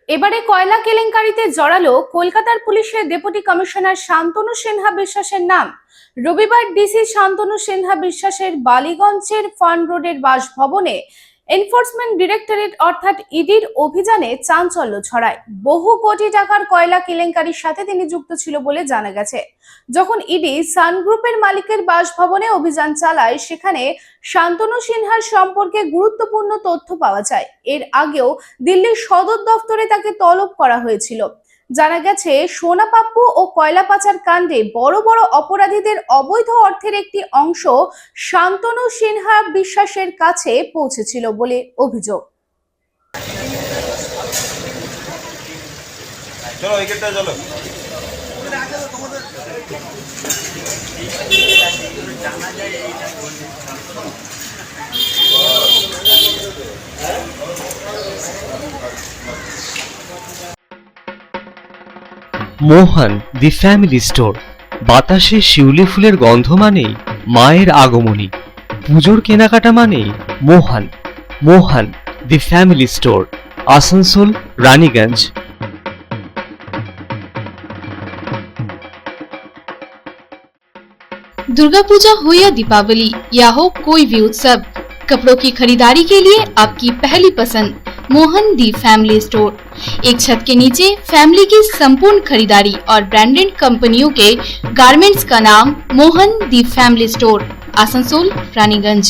এবারে কয়লা কেলেঙ্কারিতে জড়ালো কলকাতার পুলিশের ডেপুটি কমিশনার শান্তনু সিনহা বিশ্বাসের নাম। রবিবার ডিসি শান্তনু সিনহা বিশ্বাসের বালিগঞ্জের ফান রোডের বাসভবনে এনফোর্সমেন্ট ডিরেক্টরেট অর্থাৎ ইডির অভিযানে চাঞ্চল্য ছড়ায়। বহু কোটি টাকার কয়লা কেলেঙ্কারির সাথে তিনি যুক্ত ছিল বলে জানা গেছে। যখন ইডি সান গ্রুপের মালিকের বাসভবনে অভিযান চালায়, সেখানে শান্তনু সিনহার সম্পর্কে গুরুত্বপূর্ণ তথ্য পাওয়া যায়। এর আগেও দিল্লির সদর দফতরে তাকে তলব করা হয়েছিল। জানা গেছে, সোনা পাপ্পু ও কয়লা পাচার কাণ্ডে বড় বড় অপরাধীদের অবৈধ অর্থের একটি অংশ শান্তনু সিনহা বিশ্বাসের কাছে পৌঁছেছিল বলে অভিযোগ। মোহন দি ফ্যামিলি স্টোর। বাতাসে শিউলি ফুলের গন্ধ মানেই মায়ের আগমনী, পুজোর কেনাকাটা মানেই Mohan. Mohan the family store, Asansol, Raniganj. Durga Puja हो या दीपावली या हो कोई भी उत्सव, कपड़ों की खरीदारी के लिए आपकी पहली पसंद मोहन दी फैमिली स्टोर। एक छत के नीचे फैमिली की संपूर्ण खरीदारी और ब्रांडेड कंपनियों के गारमेंट्स का नाम मोहन दी फैमिली स्टोर, आसनसोल, रानीगंज।